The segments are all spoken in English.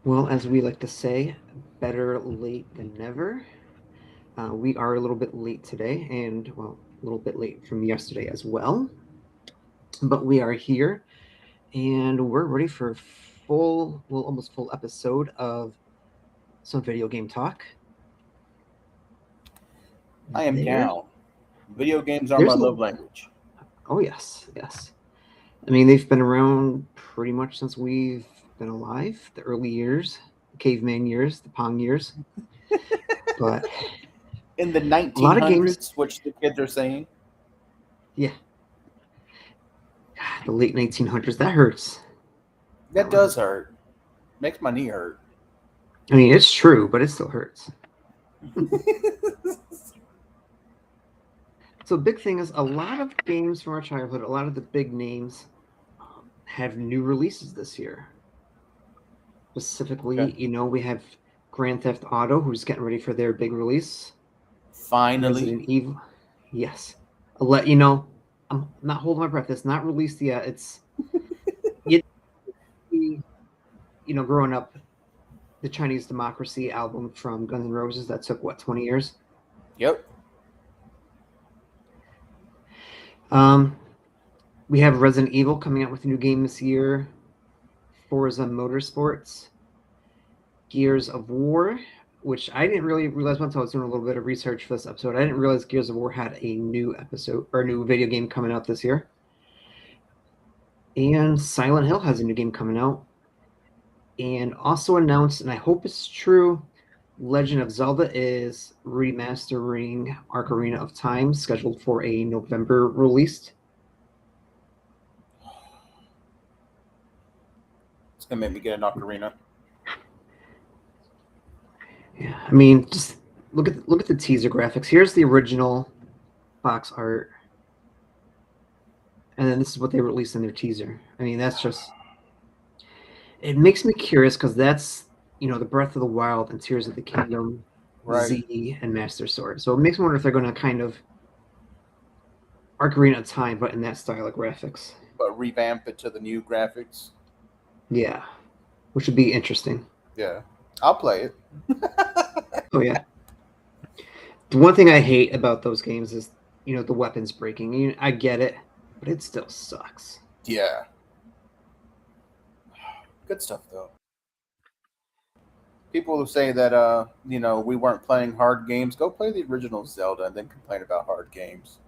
Well, as we like to say, better late than never. We are a little bit late today, and well, a little bit late from yesterday as well. But we are here, and we're ready for a almost full episode of some video game talk. I am There, down. Video games are my there's love language. oh yes, yes. I mean, they've been around pretty much since we've been alive, the early years, the caveman years, the Pong years. But In the a lot of games, 1900s, which the kids are saying, yeah, the late 1900s, that hurts. That that one does hurts. hurt. Makes my knee hurt. I mean, it's true, but it still hurts. So, big thing is a lot of games from our childhood, a lot of the big names have new releases this year. Okay. Specifically, we have Grand Theft Auto, who's getting ready for their big release. Finally. Resident Evil, yes. I'll let you know. I'm not holding my breath. It's not released yet. It's you, growing up, the Chinese Democracy album from Guns N' Roses that took what 20 years. Yep. Um, we have Resident Evil coming out with a new game this year. Forza Motorsports, Gears of War, which I didn't really realize once I was doing a little bit of research for this episode. I didn't realize Gears of War had a new episode or a new video game coming out this year. And Silent Hill has a new game coming out. And also announced, and I hope it's true, Legend of Zelda is remastering Ocarina of Time, scheduled for a November release. It's going to make me get an ocarina. Yeah, I mean, just look at the teaser graphics. Here's the original box art, and then this is what they released in their teaser. I mean, that's just it makes me curious because that's the Breath of the Wild and Tears of the Kingdom, Right. Z and Master Sword. So it makes me wonder if they're going to kind of Ocarina of Time, but in that style of graphics. But revamp it to the new graphics. Yeah, which would be interesting. Yeah. I'll play it. Oh yeah. The one thing I hate about those games is the weapons breaking. I get it, but it still sucks. Yeah. Good stuff, though. People who say that, we weren't playing hard games, go play the original Zelda and then complain about hard games.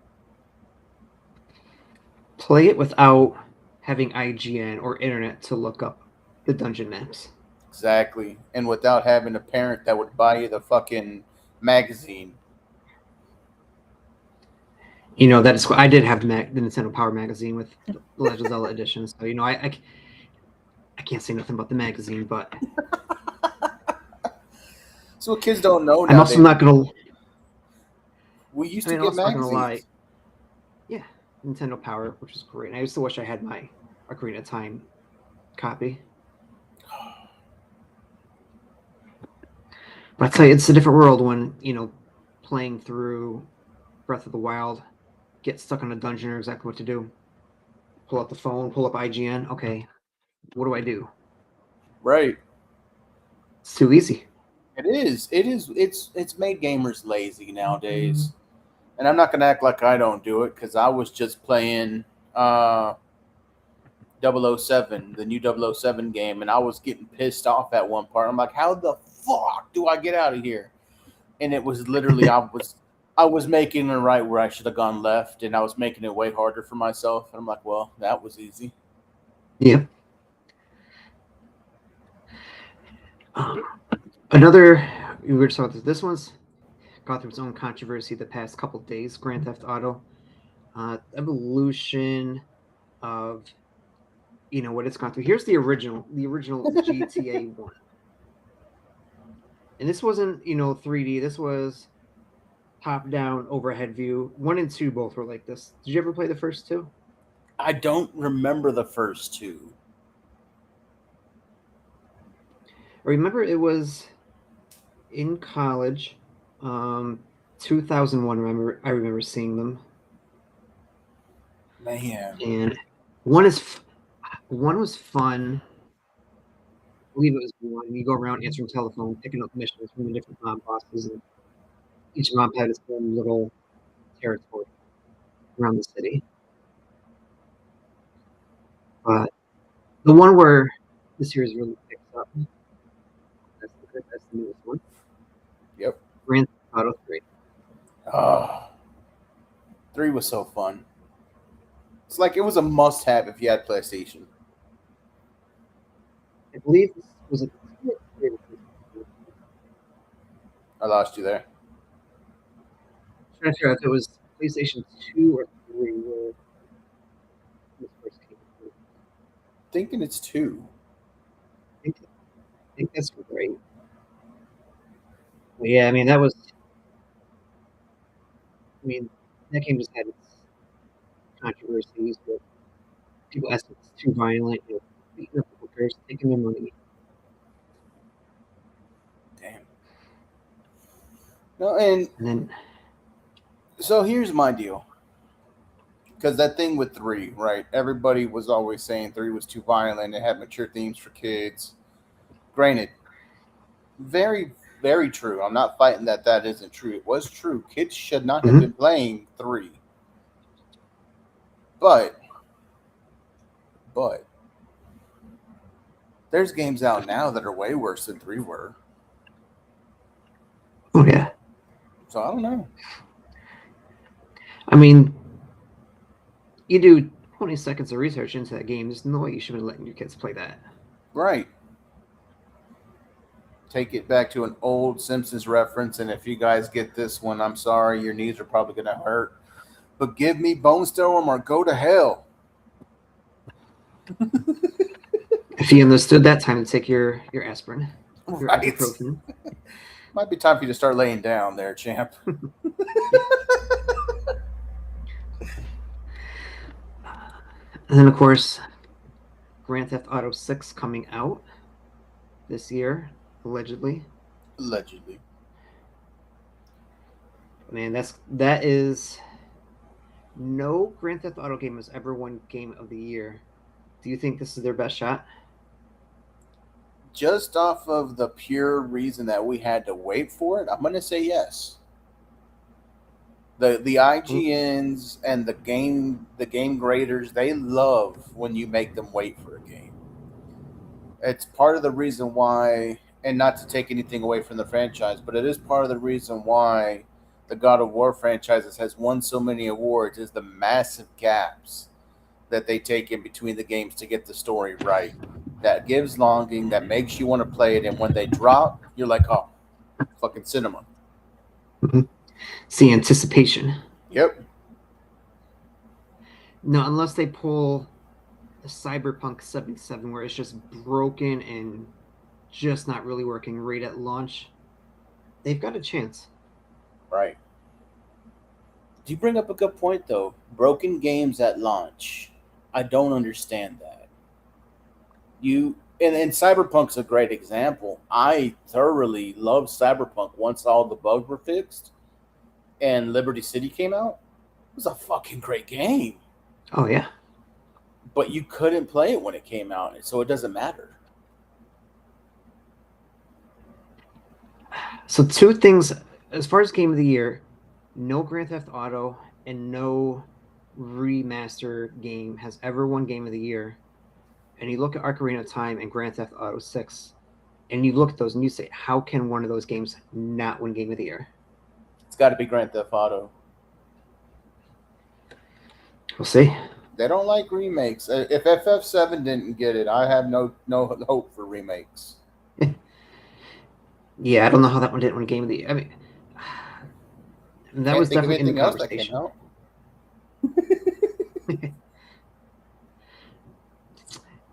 Play it without having IGN or internet to look up the dungeon maps. Exactly. And without having a parent that would buy you the fucking magazine. That is I did have the Nintendo Power magazine with the Legend of Zelda edition, so I can't say nothing about the magazine, but So what kids don't know I'm also nowadays. not gonna. We used I to mean, I'm get also not gonna lie. magazines. Yeah, Nintendo Power, which is great. And I still wish I had my Ocarina of Time copy. But I tell you, it's a different world when playing through Breath of the Wild, get stuck on a dungeon or exactly what to do. Pull up the phone, pull up IGN. Okay, what do I do? Right. It's too easy. It is. It is. It's made gamers lazy nowadays. And I'm not gonna act like I don't do it because I was just playing uh 007, the new 007 game, and I was getting pissed off at one part. I'm like, how the fuck do I get out of here? And it was literally I was making it right where I should have gone left, and I was making it way harder for myself. And I'm like, well, that was easy. Yeah. Another we were talking about this one's gone through its own controversy the past couple of days. Grand Theft Auto, evolution of what it's gone through. Here's the original GTA one, and this wasn't 3D. This was top down overhead view. One and two both were like this. Did you ever play the first two? I don't remember the first two. I remember it was in college, 2001. I remember seeing them, Man. and one is one was fun. believe it was one. You go around answering telephone, picking up missions from the different mob bosses, and each mob had its own little territory around the city. But the one where the series really picks up, that's the newest one. Yep. Grand Theft Auto 3. Oh, 3 was so fun. It's like it was a must-have if you had PlayStation. I believe this was it. I lost you there. I'm trying to figure out if it was PlayStation 2 or 3 where this first came out. Thinking it's 2. I think that's great. But yeah, I mean that was. I mean that game just had its controversies, but people asked if it's too violent, beating up hookers, taking their money. Damn. No, and And then so here's my deal. Because that thing with 3, right? Everybody was always saying 3 was too violent. It had mature themes for kids. Granted, very, very true. I'm not fighting that isn't true. It was true. Kids should not have been playing 3. But there's games out now that are way worse than 3 were. oh yeah, So I don't know. I mean, you do 20 seconds of research into that game. There's no way you should be letting your kids play that. Right. Take it back to an old Simpsons reference, and if you guys get this one, I'm sorry, your knees are probably going to hurt. But give me Bone Storm or go to hell. If you understood that, time to take your aspirin, your Right. ibuprofen. Might be time for you to start laying down there, champ. And then, of course, Grand Theft Auto 6 coming out this year, allegedly. Allegedly. Man, that is no Grand Theft Auto game has ever won Game of the Year. Do you think this is their best shot? Just off of the pure reason that we had to wait for it, I'm going to say yes. The IGNs and the game graders, they love when you make them wait for a game. It's part of the reason why, and not to take anything away from the franchise, but it is part of the reason why the God of War franchises has won so many awards is the massive gaps that they take in between the games to get the story right. That gives longing, that makes you want to play it, and when they drop, you're like, oh, fucking cinema. See, anticipation. Yep. No, unless they pull a Cyberpunk 77 where it's just broken and just not really working right at launch, they've got a chance. Right. Do you bring up a good point, though? Broken games at launch. I don't understand that. And Cyberpunk's a great example. I thoroughly loved Cyberpunk once all the bugs were fixed and Liberty City came out. It was a fucking great game. Oh, yeah. But you couldn't play it when it came out, so it doesn't matter. So 2 things, as far as Game of the Year, no Grand Theft Auto and no remaster game has ever won Game of the Year. And you look at Ocarina of Time and Grand Theft Auto 6, and you look at those and you say, how can one of those games not win Game of the Year? It's got to be Grand Theft Auto. We'll see. They don't like remakes. If FF7 didn't get it, I have no hope for remakes. Yeah, I don't know how that one didn't win Game of the Year. I mean, that was definitely in the conversation. Else that came out.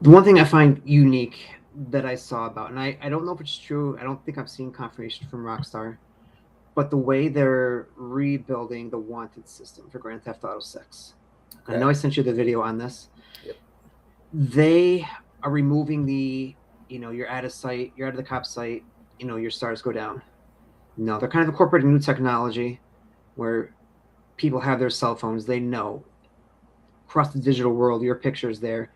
The one thing I find unique that I saw about, and I don't know if it's true, I don't think I've seen confirmation from Rockstar, but the way they're rebuilding the wanted system for Grand Theft Auto 6. Okay. I know I sent you the video on this. Yep. They are removing you're at a site, you're at the cop site, your stars go down. No, they're kind of incorporating new technology where people have their cell phones. They know across the digital world, your picture's there.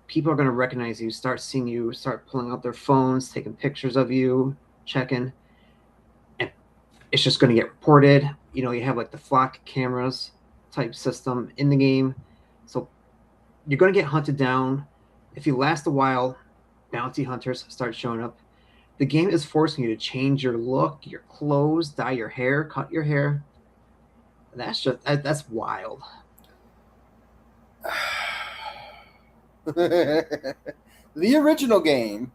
people are going to recognize you, start seeing you, start pulling out their phones, taking pictures of you, checking, and it's just going to get reported. You have like the flock cameras type system in the game, so you're going to get hunted down. If you last a while, bounty hunters start showing up. The game is forcing you to change your look, your clothes, dye your hair, cut your hair. That's wild. The original game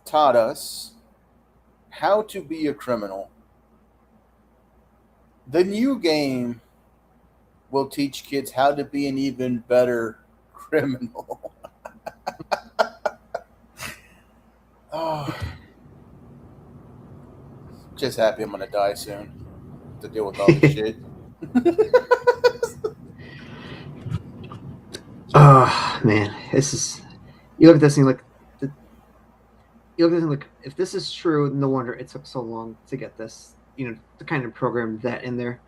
taught us how to be a criminal. The new game will teach kids how to be an even better criminal. Oh, just happy I'm gonna die soon to deal with all this shit. Oh man, this is. You look at this and you look at this and like, if this is true, no wonder it took so long to get this. The kind of program that in there.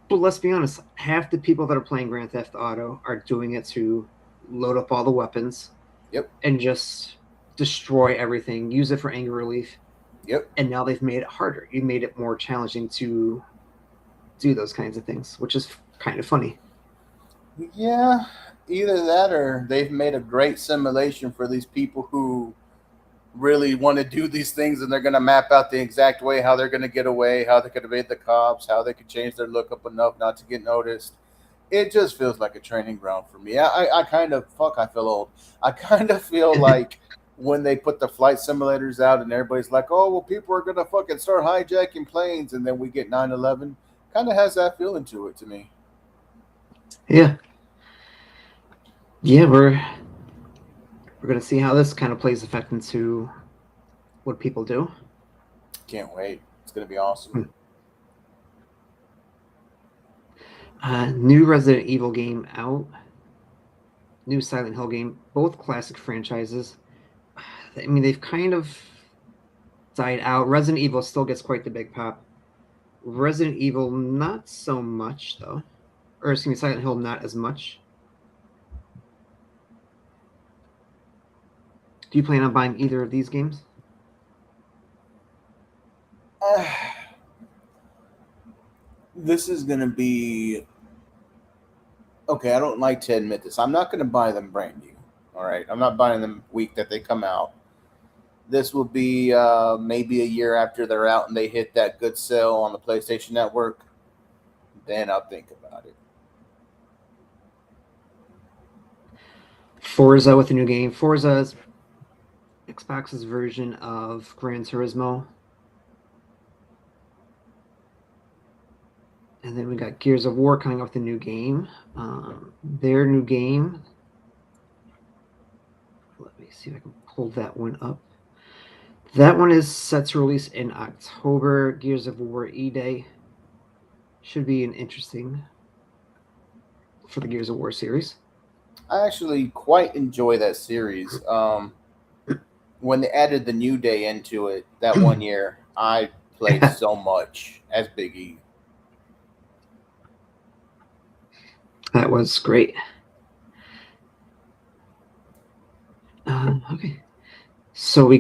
But let's be honest, half the people that are playing Grand Theft Auto are doing it to load up all the weapons Yep. and just destroy everything, use it for anger relief. Yep. And now they've made it harder. You made it more challenging to do those kinds of things, which is kind of funny. Yeah, either that or they've made a great simulation for these people who really want to do these things, and they're going to map out the exact way how they're going to get away, how they could evade the cops, how they could change their look up enough not to get noticed. It just feels like a training ground for me. I kind of, fuck, I feel old. I kind of feel like when they put the flight simulators out and everybody's like, oh, well, people are going to fucking start hijacking planes, and then we get 9/11. Kind of has that feeling to it to me. Yeah. Yeah, we're gonna see how this kind of plays effect into what people do. Can't wait. It's going to be awesome. New Resident Evil game out. New Silent Hill game. Both classic franchises. I mean, they've kind of died out. Resident Evil still gets quite the big pop. Resident Evil, not so much, though. Or, excuse me, Silent Hill, not as much. Do you plan on buying either of these games? This is going to be okay. I don't like to admit this. I'm not going to buy them brand new. All right. I'm not buying them week that they come out. This will be maybe a year after they're out and they hit that good sale on the PlayStation Network. Then I'll think about it. Forza with a new game. Forza is Xbox's version of Gran Turismo. And then we got Gears of War coming up with a new game. Their new game. Let me see if I can pull that one up. That one is set to release in October. Gears of War E-Day. Should be an interesting for the Gears of War series. I actually quite enjoy that series. When they added the New Day into it that one year, I played so much as Big E. That was great. Okay. So I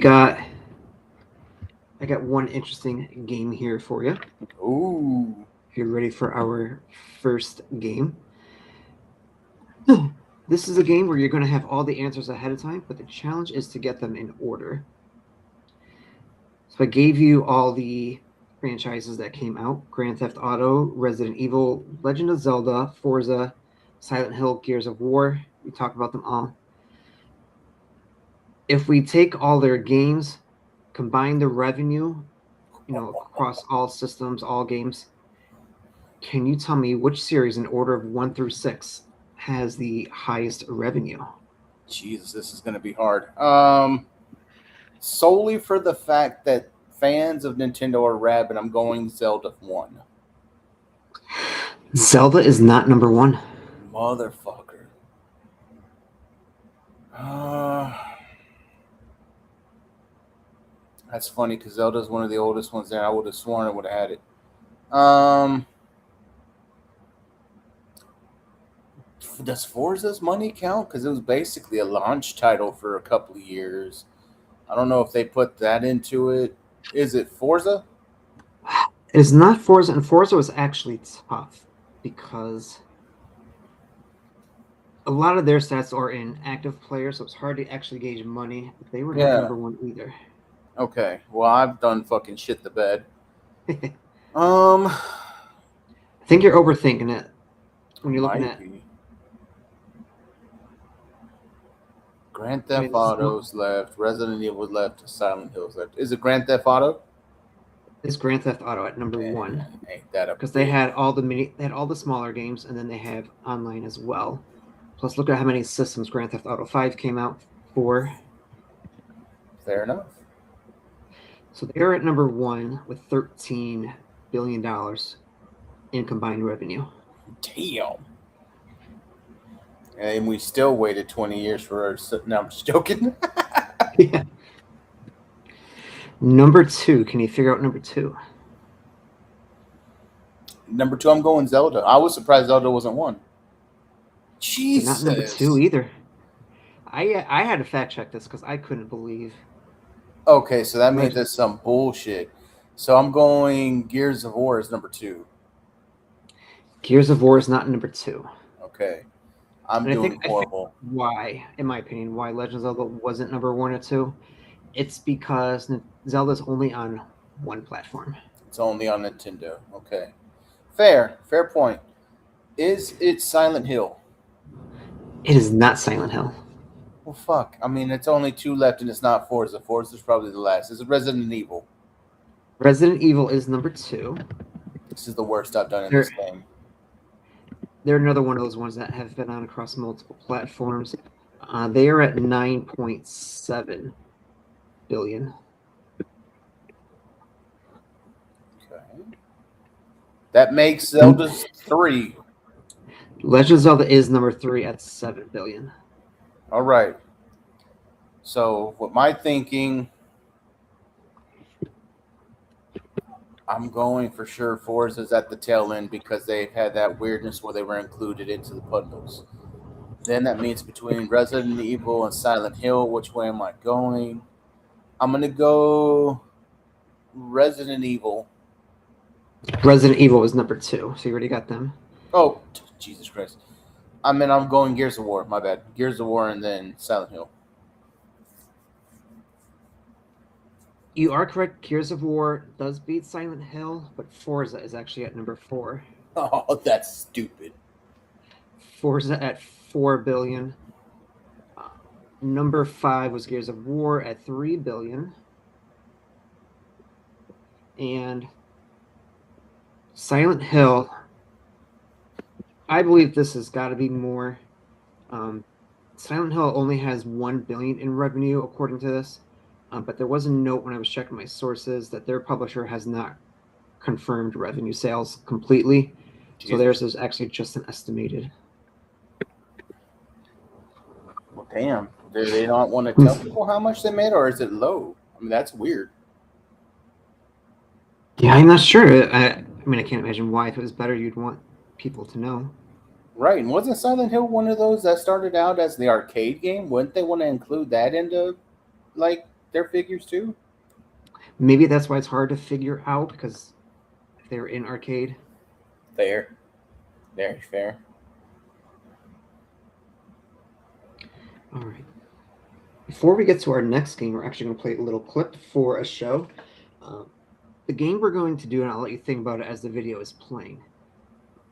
got one interesting game here for you. Ooh. If you're ready for our first game. This is a game where you're going to have all the answers ahead of time, but the challenge is to get them in order. So I gave you all the franchises that came out: Grand Theft Auto, Resident Evil, Legend of Zelda, Forza, Silent Hill, Gears of War. We talked about them all. If we take all their games, combine the revenue, across all systems, all games, can you tell me which series in order of 1 through 6 has the highest revenue? Jesus, this is going to be hard. Solely for the fact that fans of Nintendo are rabid, I'm going Zelda 1. Zelda is not number 1. Motherfucker. That's funny because Zelda's one of the oldest ones there. I would have sworn I would have had it. Does Forza's money count? Because it was basically a launch title for a couple of years. I don't know if they put that into it. Is it Forza? It is not Forza, and Forza was actually tough because a lot of their stats are in active players, so it's hard to actually gauge money. But they were not Yeah. number one either. Okay. Well, I've done fucking shit the bed. Um, I think you're overthinking it when you're looking might at. be. Grand I Theft mean, Auto's left. Resident Evil's left. Silent Hill's left. Is it Grand Theft Auto? is Grand Theft Auto at number Man, one ain't that a because they bitch? had all the smaller games, and then they have online as well. Plus, look at how many systems Grand Theft Auto 5 came out for. Fair enough. So they're at number one with $13 billion in combined revenue. Damn. And we still waited 20 years for our. No, I'm just joking. Yeah. Number two. Can you figure out number two? Number two, I'm going Zelda. I was surprised Zelda wasn't one. They're not number two Jesus. either. I had to fact check this because I couldn't believe. Okay, so that means Legend. that's some bullshit. So I'm going Gears of War is number two. Gears of War is not number two. Okay. I'm And doing I think horrible. why, in my opinion, why Legend of Zelda wasn't number one or two. It's because Zelda's only on one platform. It's only on Nintendo. Okay. Fair point. Is it Silent Hill? It is not Silent Hill. Well, fuck. I mean, it's only two left, and it's not Forza. Forza's probably the last. Is it Resident Evil? Resident Evil is number two. This is the worst I've done in this game. They're another one of those ones that have been on across multiple platforms. They are at 9.7 billion. Okay. That makes Zelda's 3. Legend of Zelda is number 3 at 7 billion. All right. So, with my thinking, I'm going for sure Forza's at the tail end because they've had that weirdness where they were included into the bundles. Then that means between Resident Evil and Silent Hill, which way am I going? I'm going to go Resident Evil. Resident Evil is number 2, so you already got them. Oh, Jesus Christ. I'm going Gears of War. My bad. Gears of War and then Silent Hill. You are correct. Gears of War does beat Silent Hill, but Forza is actually at number 4. Oh, that's stupid. Forza at 4 billion. Number 5 was Gears of War at 3 billion. And Silent Hill, I believe this has got to be more. Silent Hill only has 1 billion in revenue, according to this. But there was a note when I was checking my sources that their publisher has not confirmed revenue sales completely. Jesus. So theirs is actually just an estimated. Well, damn. Do they not want to tell people how much they made, or is it low? I mean, that's weird. Yeah, I'm not sure. I mean, I can't imagine why. If it was better, you'd want people to know. Right. And wasn't Silent Hill one of those that started out as the arcade game? Wouldn't they want to include that into, like, their figures too? Maybe that's why it's hard to figure out, because if they're in arcade. Fair. Very fair. All right. Before we get to our next game, we're actually going to play a little clip for a show. The game we're going to do, and I'll let you think about it as the video is playing.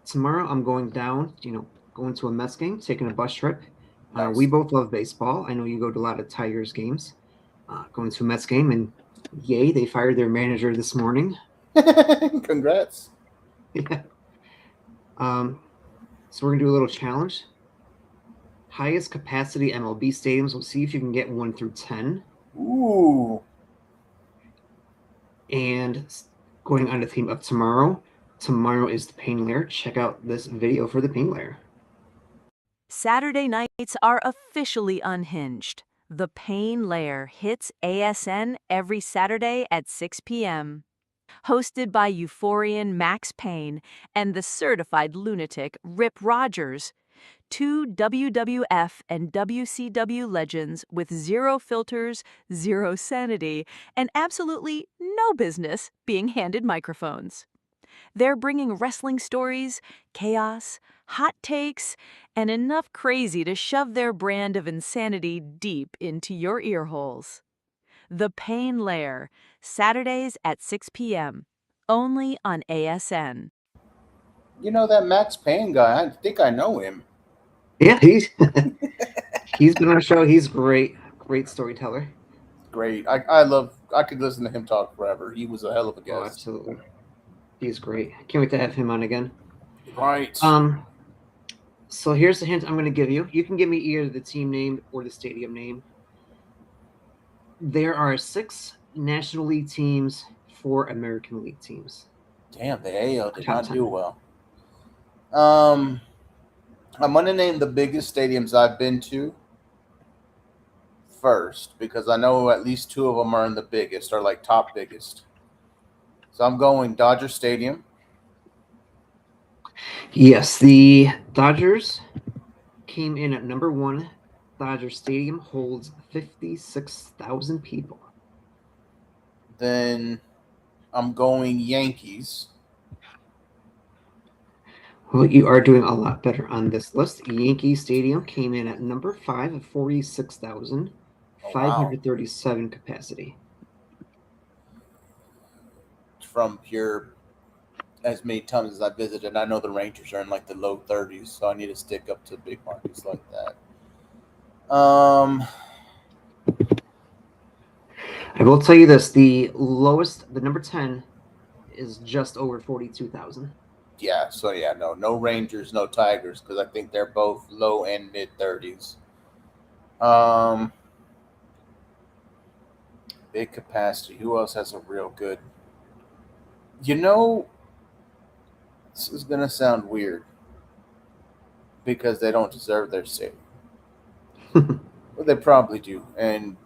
Tomorrow I'm going down, going to a Mets game, taking a bus trip. Nice. We both love baseball. I know you go to a lot of Tigers games. Going to a Mets game, and yay, they fired their manager this morning. Congrats. Yeah. So we're going to do a little challenge. Highest capacity MLB stadiums. We'll see if you can get 1 through 10. Ooh. And going on the theme of tomorrow. Tomorrow is the Pain Lair. Check out this video for the Pain Lair. Saturday nights are officially unhinged. The Pain Lair hits ASN every Saturday at 6 p.m. Hosted by euphorian Max Payne and the certified lunatic Rip Rogers, Two WWF and WCW legends with zero filters, zero sanity, and absolutely no business being handed microphones. They're bringing wrestling stories, chaos, hot takes, and enough crazy to shove their brand of insanity deep into your ear holes. The Pain Lair, Saturdays at 6 p.m., only on ASN. You know that Max Payne guy? I think I know him. Yeah, he's been on our show. He's great storyteller. Great. I could listen to him talk forever. He was a hell of a Oh, guest. absolutely. He's great. Can't wait to have him on again. Right. So here's the hint I'm going to give you. You can give me either the team name or the stadium name. There are 6 National League teams, 4 American League teams. Damn, the AL did Top not 10. do well. I'm gonna name the biggest stadiums I've been to first because I know at least 2 of them are in the biggest, or like top biggest. So I'm going Dodger Stadium. Yes, the Dodgers came in at number 1. Dodger Stadium holds 56,000 people. Then I'm going Yankees. Well, you are doing a lot better on this list. Yankee Stadium came in at number 5 at 46,537 capacity. From pure, as many times as I visited, I know the Rangers are in like the low 30s, so I need to stick up to big markets like that. I will tell you this: the number 10, is just over 42,000. Yeah, so yeah, no Rangers, no Tigers, because I think they're both low and mid 30s. Big capacity. Who else has a real good? You know, this is gonna sound weird because they don't deserve their stadium. Well, they probably do, and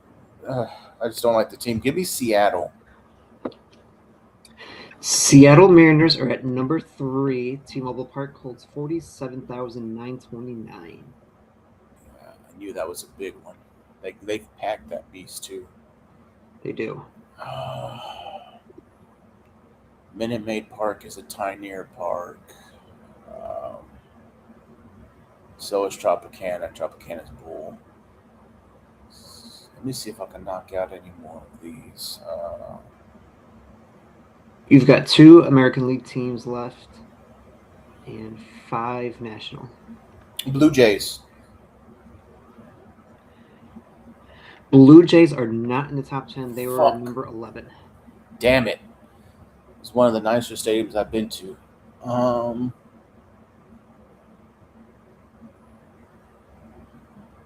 I just don't like the team. Give me Seattle. Seattle Mariners are at number 3. T-Mobile Park holds 47,929. I knew that was a big one. They've packed that beast too. They do. Minute Maid Park is a tinier park. So is Tropicana. Tropicana's bull. Let me see if I can knock out any more of these. You've got 2 American League teams left and 5 national. Blue Jays. Blue Jays are not in the top 10. They were Fuck. number 11. Damn it. It's one of the nicer stadiums I've been to.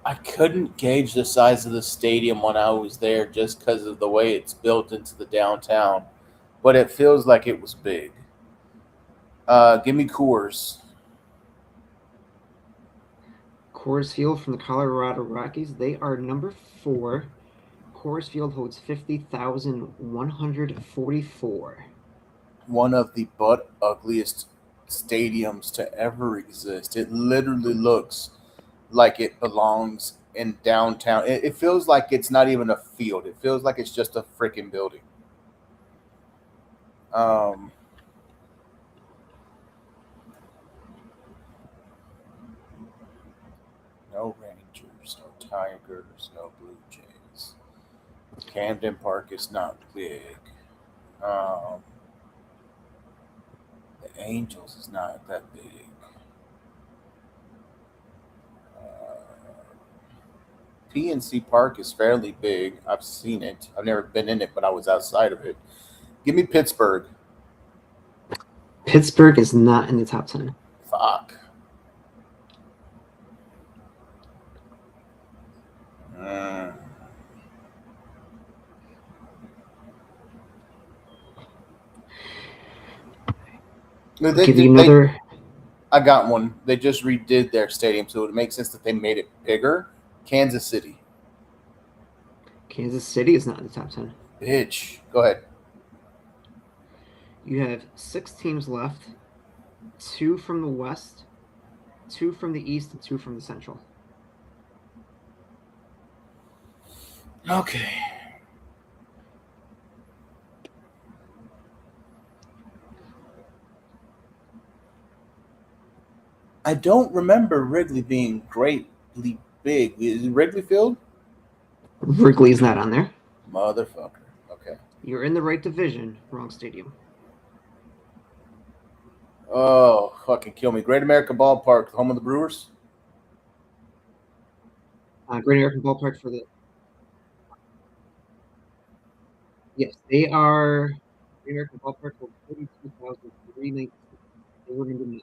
I couldn't gauge the size of the stadium when I was there just because of the way it's built into the downtown, but it feels like it was big. Give me Coors. Coors Field from the Colorado Rockies, they are number 4. Coors Field holds 50,144. One of the butt ugliest stadiums to ever exist. It literally looks like it belongs in downtown. It feels like it's not even a field. It feels like it's just a freaking building. No Rangers, no Tigers, no Blue Jays. Camden Park is not big. The Angels is not that big. PNC Park is fairly big. I've seen it. I've never been in it, but I was outside of it. Give me Pittsburgh. Pittsburgh is not in the top 10. Fuck. I got one. They just redid their stadium, so it makes sense that they made it bigger. Kansas City. Kansas City is not in the top 10. Bitch. Go ahead. You have 6 teams left, 2 from the West, 2 from the East and 2 from the Central. Okay. I don't remember Wrigley being greatly big. Is it Wrigley Field? Wrigley's not on there. Motherfucker. Okay. You're in the right division. Wrong stadium. Oh, fucking kill me. Great American Ballpark, home of the Brewers? Great American Ballpark for the. Yes, they are. Great American Ballpark for 42,396. They were number 9.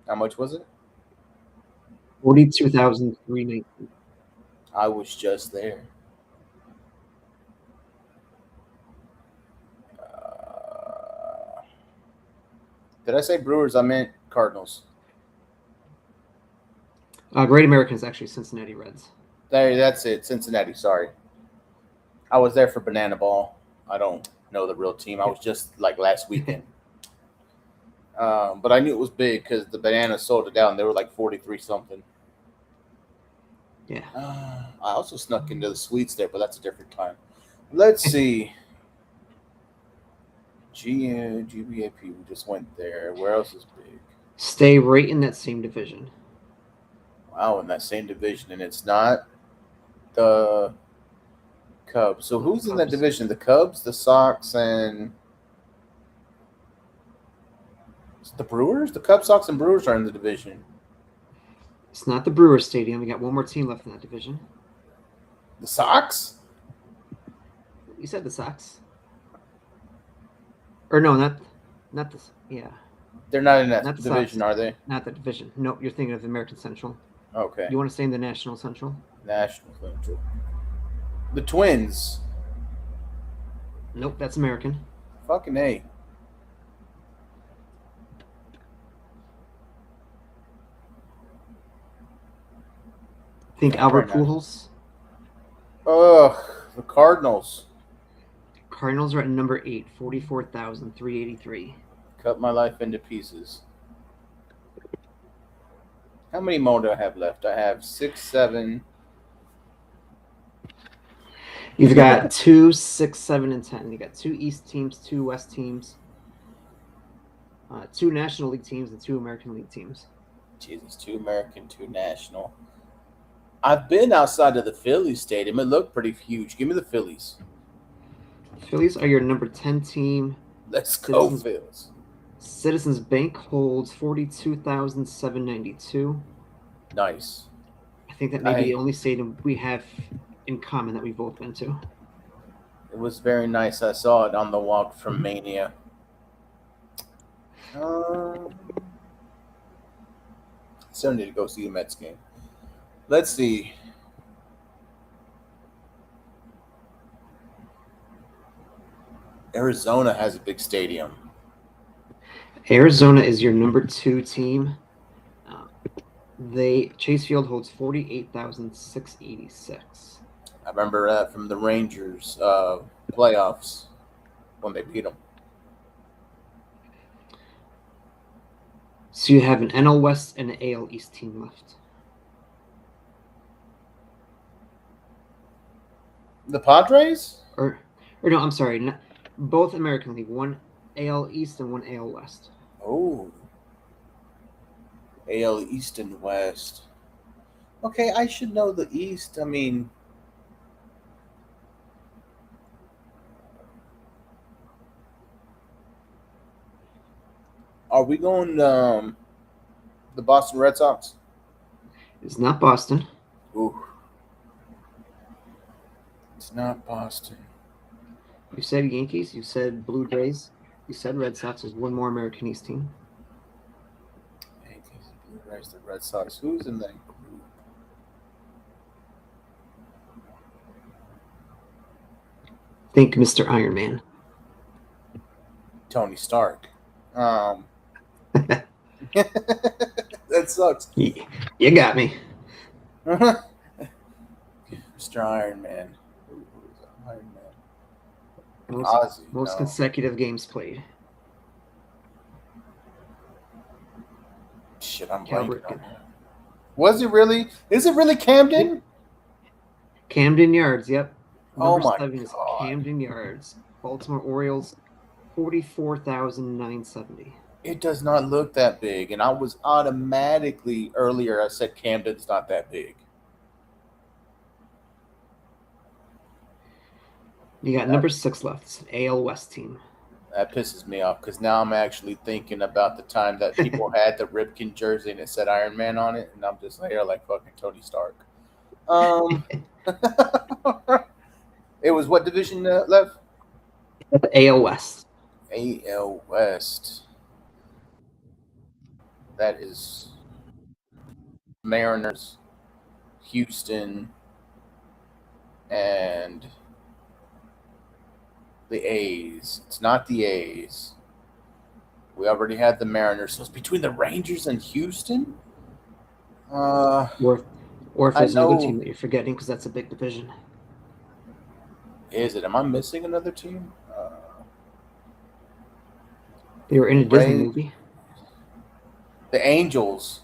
How much was it? 42,396. I was just there. Did I say Brewers? I meant Cardinals. Great American is actually Cincinnati Reds. That's it. Cincinnati. Sorry. I was there for Banana Ball. I don't know the real team. I was just like last weekend. But I knew it was big because the Bananas sold it down. They were like 43 something. Yeah. I also snuck into the suites there, but that's a different time. Let's see. GBAP, we just went there. Where else is big? Stay right in that same division. Wow, in that same division. And it's not the Cubs. So who's in that division? The Cubs, the Sox, and the Brewers? The Cubs, Sox, and Brewers are in the division. It's not the Brewers Stadium. We got one more team left in that division. The Sox? You said the Sox. Or no, not this. Yeah. They're not in that Not the division, Sox. are they? Not that division. No, you're thinking of the American Central. Okay. You want to stay in the National Central? National Central. The Twins. Nope, that's American. Fucking A. Think Yeah, Albert right now. Pujols. Ugh, the Cardinals. Cardinals are at number 8, 44,383. Cut my life into pieces. How many more do I have left? I have 6, 7. You've got 2, 6, 7, and 10. You got 2 East teams, 2 West teams, 2 National League teams, and 2 American League teams. Jesus, 2 American, 2 National. I've been outside of the Phillies Stadium. It looked pretty huge. Give me the Phillies. Phillies are your number 10 team. Let's go, Phillies. Citizens Bank holds 42,792. Nice. I think that may be the only stadium we have in common that we've both been to. It was very nice. I saw it on the walk from Mania. Still need to go see the Mets game. Let's see. Arizona has a big stadium. Arizona is your number 2 team. Chase Field holds 48,686. I remember that from the Rangers playoffs when they beat them. So you have an NL West and an AL East team left. The Padres? Or no, I'm sorry. Both American League. One AL East and one AL West. Oh. AL East and West. Okay, I should know the East. I mean, are we going the Boston Red Sox? It's not Boston. Ooh. It's not Boston. You said Yankees. You said Blue Jays. You said Red Sox. There's one more American East team. Yankees, Blue Jays, the Red Sox. Who's in that group? Think Mr. Iron Man. Tony Stark. That sucks. You got me. Mr. Iron Man. Iron Man. Ozzy, most no. consecutive games played. Shit, I'm Cal blanking on Ripken. that. Was it really? Is it really Camden? Yep. Camden Yards, yep. Oh Number my 7 is god. Camden Yards. Baltimore Orioles, 44,970. It does not look that big. And I was automatically earlier I said Camden's not that big. You got number 6 left. It's an AL West team. That pisses me off because now I'm actually thinking about the time that people had the Ripken jersey and it said Iron Man on it, and I'm just here like fucking Tony Stark. It was what division left? AL West. AL West. That is Mariners, Houston, and the A's. It's not the A's. We already had the Mariners. So it's between the Rangers and Houston? Or if I there's another know. team that you're forgetting, because that's a big division. Is it? Am I missing another team? They were in a Disney movie. The Angels.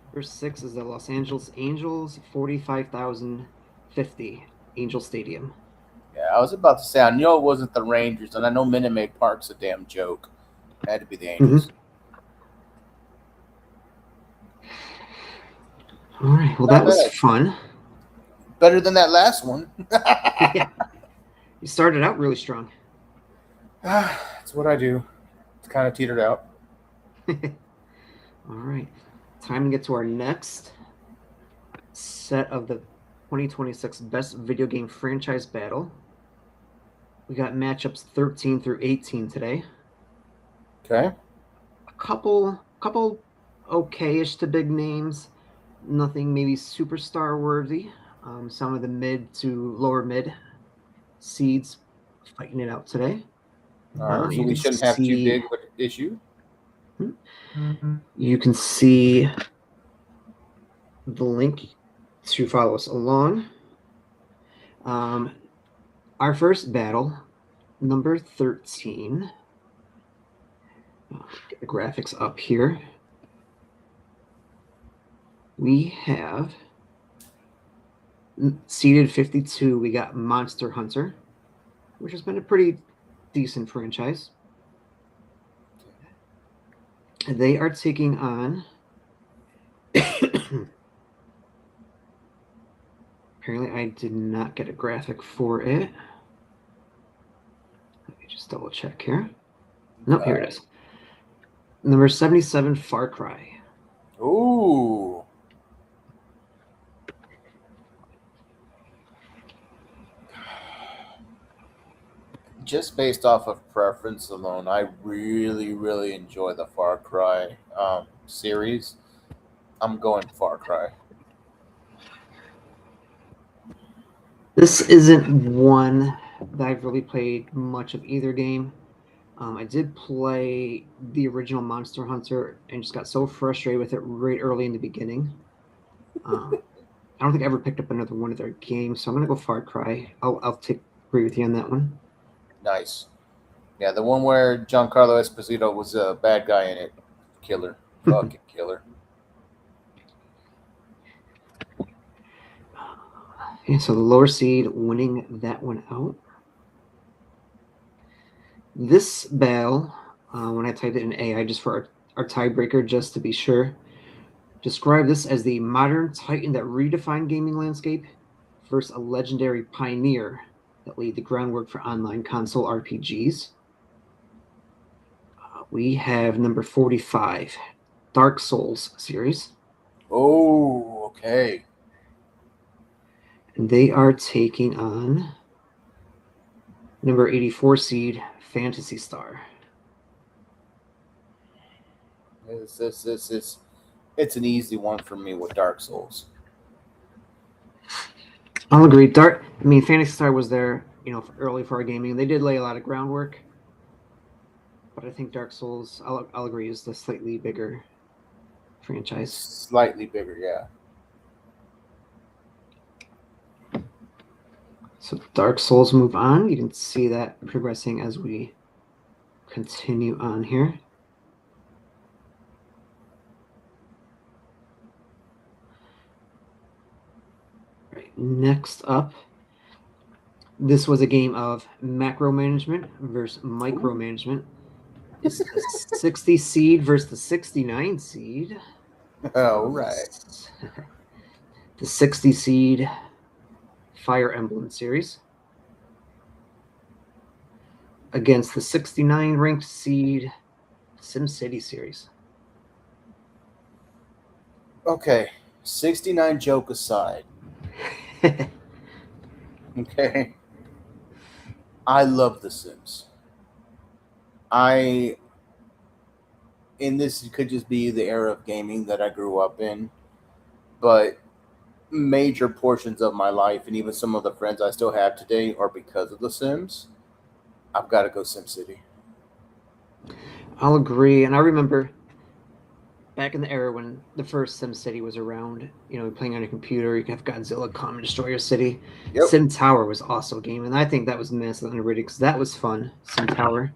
Number 6 is the Los Angeles Angels, 45,050. Angel Stadium. Yeah, I was about to say, I knew it wasn't the Rangers, and I know Minute Maid Park's a damn joke. It had to be the Angels. All right. Well, that was fun. Better than that last one. Yeah. You started out really strong. That's what I do. It's kind of teetered out. All right. Time to get to our next set of the 2026 Best Video Game Franchise Battle. We got matchups 13 through 18 today. Okay. A couple okay-ish to big names. Nothing maybe superstar worthy. Some of the mid to lower mid seeds fighting it out today. All right, so we shouldn't have too big of an issue. You can see the link to follow us along. Our first battle, number 13. Get the graphics up here. We have seeded 52. We got Monster Hunter, which has been a pretty decent franchise. They are taking on apparently I did not get a graphic for it. Let me just double check here. Nope, here it is. Number 77, Far Cry. Ooh. Just based off of preference alone, I really, really enjoy the Far Cry series. I'm going Far Cry. This isn't one that I've really played much of either game. I did play the original Monster Hunter and just got so frustrated with it right early in the beginning. I don't think I ever picked up another one of their games, so I'm gonna go Far Cry. I'll agree with you on that one. Nice. Yeah, the one where Giancarlo Esposito was a bad guy in it. Killer. Fucking killer. Okay, so the lower seed winning that one out. This battle, when I typed it in AI just for our tiebreaker, just to be sure, describe this as the modern titan that redefined gaming landscape versus a legendary pioneer that laid the groundwork for online console RPGs. We have number 45, Dark Souls series. Oh, okay. And they are taking on number 84 seed, Phantasy Star. It's an easy one for me with Dark Souls. I'll agree. Phantasy Star was there, early for our gaming. They did lay a lot of groundwork, but I think Dark Souls, I'll agree, is the slightly bigger franchise. Slightly bigger, yeah. So Dark Souls move on. You can see that progressing as we continue on here. Right, next up, this was a game of macro management versus micromanagement. It's the 60 seed versus the 69 seed. Oh, right. The 60 seed Fire Emblem series against the 69 ranked seed SimCity series. Okay, 69 joke aside. Okay. I love The Sims. And this could just be the era of gaming that I grew up in, but major portions of my life and even some of the friends I still have today are because of The Sims. I've got to go SimCity. I'll agree. And I remember back in the era when the first SimCity was around, playing on a computer, you can have Godzilla come and destroy your city. Yep. Sim Tower was also a game, and I think that was massively underrated because that was fun. Sim Tower.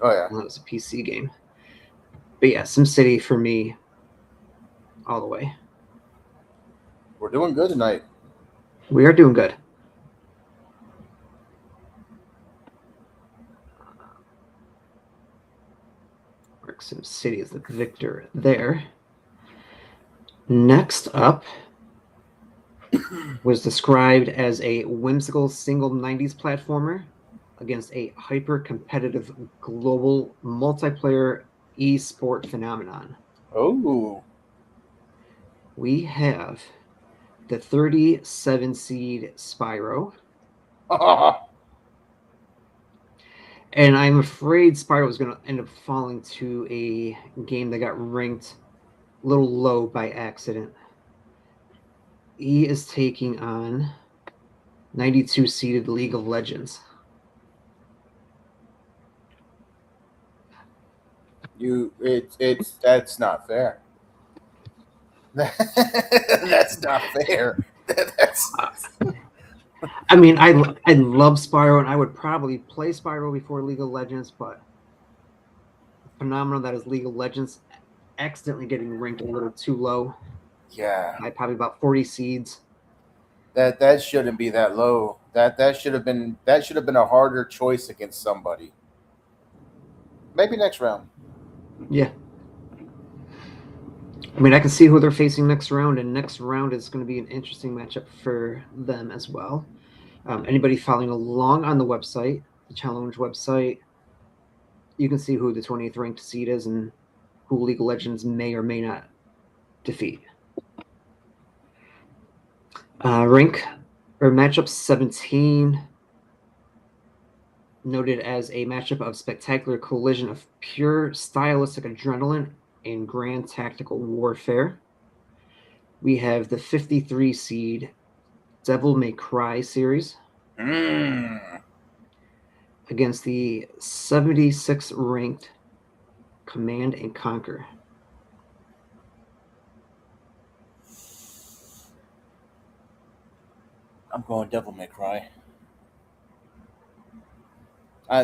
Oh, yeah. That was a PC game. But yeah, SimCity for me, all the way. We're doing good tonight. We are doing good. SimCity is the victor there. Next up was described as a whimsical single 90s platformer against a hyper-competitive global multiplayer e-sport phenomenon. Oh. We have the 37 seed Spyro. And I'm afraid Spyro is going to end up falling to a game that got ranked a little low by accident. He is taking on 92 seeded League of Legends. That's not fair. That's not fair. I mean, I love Spyro, and I would probably play Spyro before League of Legends, but the phenomenon that is League of Legends accidentally getting ranked a little too low. Yeah. By probably about 40 seeds. That shouldn't be that low. That should have been a harder choice against somebody. Maybe next round. Yeah. I mean, I can see who they're facing next round, and next round is going to be an interesting matchup for them as well. Anybody following along on the website, the challenge website, you can see who the 20th ranked seed is and who League of Legends may or may not defeat. Matchup 17, noted as a matchup of spectacular collision of pure stylistic adrenaline and grand tactical warfare. We have the 53 seed Devil May Cry series against the 76 ranked Command and Conquer. I'm going Devil May Cry.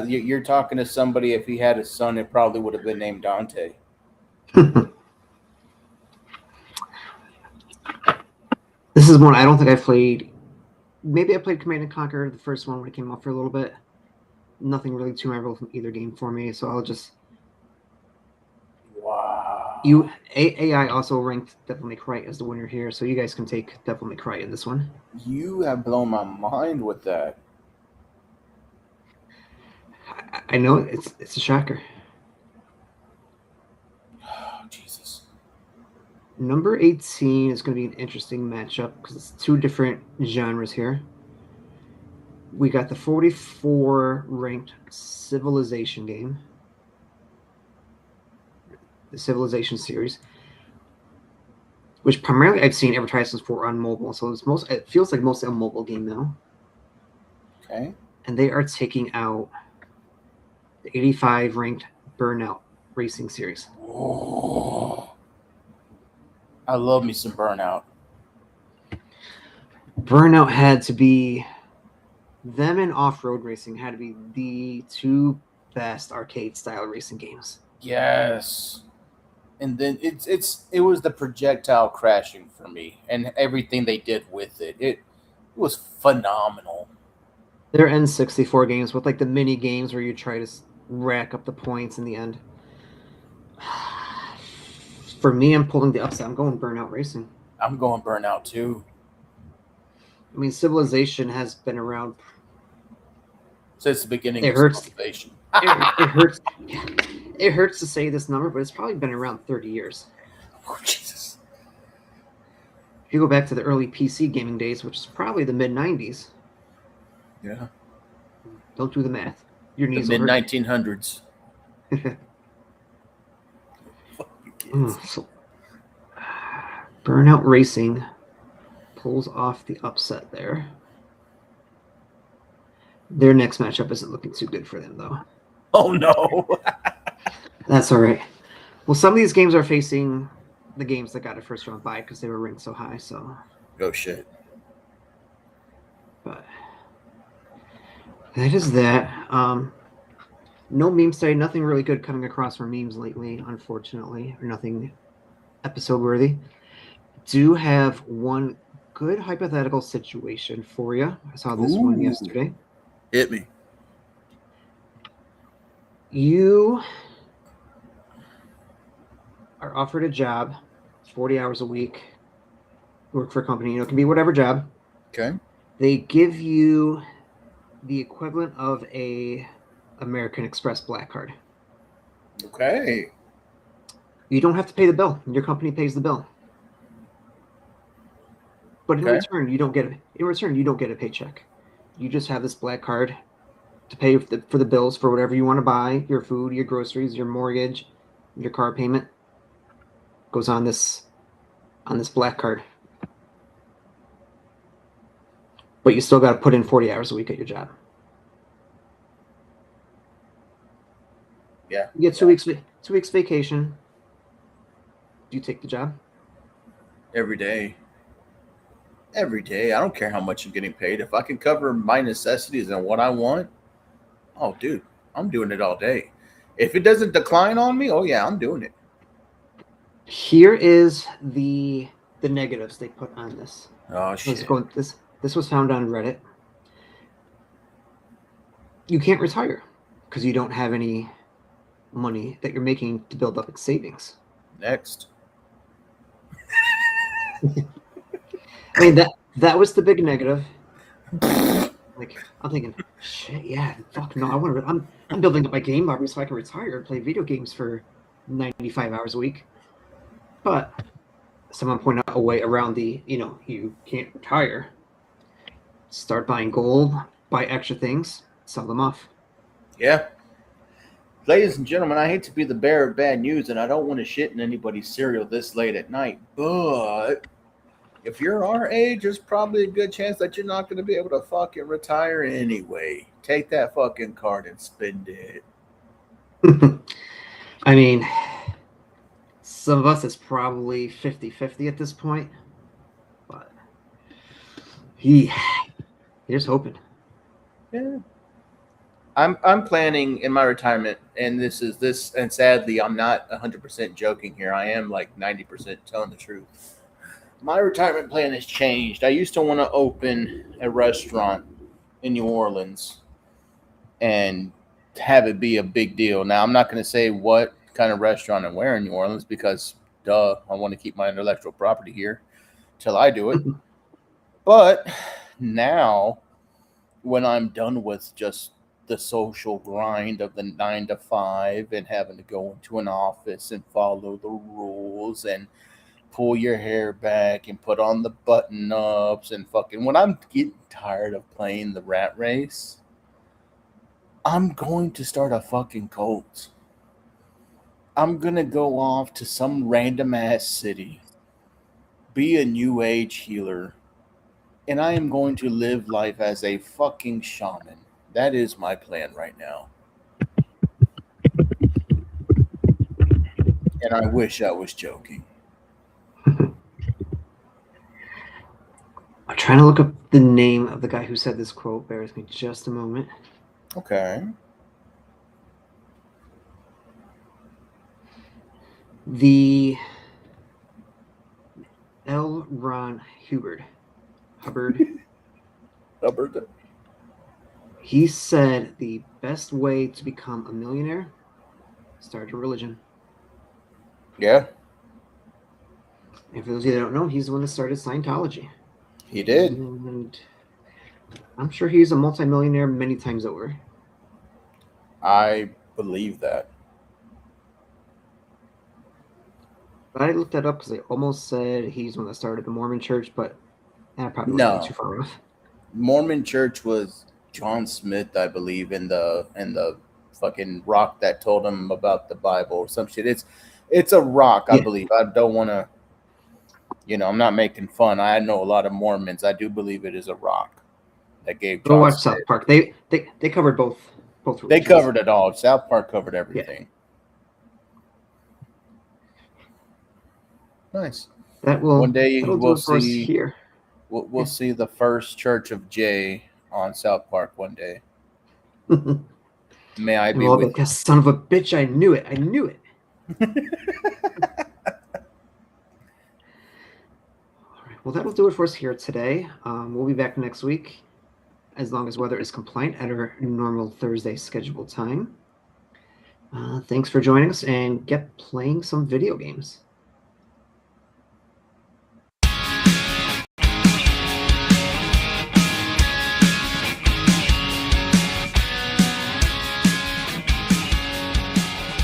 You're talking to somebody, if he had a son, it probably would have been named Dante. This is one I don't think I played. Maybe I played Command and Conquer, the first one when it came out for a little bit. Nothing really too memorable from either game for me, so I'll just... Wow. AI also ranked Devil May Cry as the winner here, so you guys can take Devil May Cry in this one. You have blown my mind with that. I know, it's a shocker. Oh, Jesus. Number 18 is going to be an interesting matchup because it's two different genres here. We got the 44 ranked Civilization game, the Civilization series, which primarily I've seen advertisements for on mobile. So it feels like mostly a mobile game now. Okay. And they are taking out the 85 ranked Burnout Racing series. Oh. I love me some Burnout. Burnout had to be them and off-road racing had to be the two best arcade-style racing games. Yes. And then it was the projectile crashing for me and everything they did with it. It was phenomenal. They're N64 games with like the mini games where you try to rack up the points in the end. For me, I'm pulling the upset. I'm going Burnout Racing. I'm going Burnout too. I mean, Civilization has been around Since the beginning It of hurts. Civilization. It hurts. Yeah, it hurts to say this number, but it's probably been around 30 years. Oh, Jesus. If you go back to the early PC gaming days, which is probably the mid 90s, Yeah. don't do the math. Your The knees mid will hurt. 1900s. Fuck you kids. So, Burnout Racing pulls off the upset there. Their next matchup isn't looking too good for them, though. Oh no. That's all right. Well, some of these games are facing the games that got a first round bye because they were ranked so high. So, Oh shit. but that is that. No memes today. Nothing really good coming across from memes lately, unfortunately, or nothing episode worthy. Do have one good hypothetical situation for you. I saw this one Ooh. yesterday. Hit me. You are offered a job, 40 hours a week, work for a company, it can be whatever job. Okay. They give you the equivalent of a American Express black card. Okay. You don't have to pay the bill. Your company pays the bill. But in return, you don't get a paycheck. You just have this black card to pay for the bills for whatever you want to buy, your food, your groceries, your mortgage, your car payment goes on this black card. But you still got to put in 40 hours a week at your job. Yeah. You get 2 weeks vacation. Do you take the job? Every day. Every day. I don't care how much I'm getting paid. If I can cover my necessities and what I want, oh dude, I'm doing it all day. If it doesn't decline on me, oh yeah, I'm doing it. Here is the negatives they put on this. Oh shit. This was found on Reddit. You can't retire because you don't have any money that you're making to build up savings. Next. I mean that was the big negative. Like I'm thinking, shit, yeah, fuck no, I'm building up my game library so I can retire and play video games for 95 hours a week. But someone pointed out a way around you can't retire. Start buying gold, buy extra things, sell them off. Yeah. Ladies and gentlemen, I hate to be the bearer of bad news and I don't want to shit in anybody's cereal this late at night, but if you're our age, there's probably a good chance that you're not going to be able to fucking retire anyway. Take that fucking card and spend it. I mean, some of us, it's probably 50-50 at this point. But here's hoping. Yeah. I'm planning in my retirement, and and sadly, I'm not 100% joking here. I am like 90% telling the truth. My retirement plan has changed. I used to want to open a restaurant in New Orleans and have it be a big deal. Now, I'm not going to say what kind of restaurant and where in New Orleans because, duh, I want to keep my intellectual property here till I do it. But now, when I'm done with just the social grind of the 9 to 5 and having to go into an office and follow the rules and pull your hair back and put on the button ups and fucking when I'm getting tired of playing the rat race, I'm going to start a fucking cult. I'm going to go off to some random ass city, be a new age healer, and I am going to live life as a fucking shaman. That is my plan right now. And I wish I was joking. I'm trying to look up the name of the guy who said this quote. Bear with me just a moment. Okay. The L. Ron Hubbard. Hubbard. He said the best way to become a millionaire, start a religion. Yeah, And for those of you that don't know, he's the one that started Scientology. he did. And I'm sure he's a multimillionaire many times over. I believe that. But I looked that up because they almost said he's the one that started the Mormon church, but I probably was way No, too far off. Mormon Church was John Smith, I believe, in the fucking rock that told him about the Bible or some shit. It's a rock, I believe. I don't want to, I'm not making fun. I know a lot of Mormons. I do believe it is a rock that gave Go John watch Smith. South Park. They covered both religions. They covered it all. South Park covered everything. Yeah. Nice. One day we'll see here. We'll see the first Church of J on South Park one day. May I be with you? Son of a bitch! I knew it. All right. Well, that'll do it for us here today. We'll be back next week, as long as weather is compliant, at our normal Thursday scheduled time. Thanks for joining us, and get playing some video games.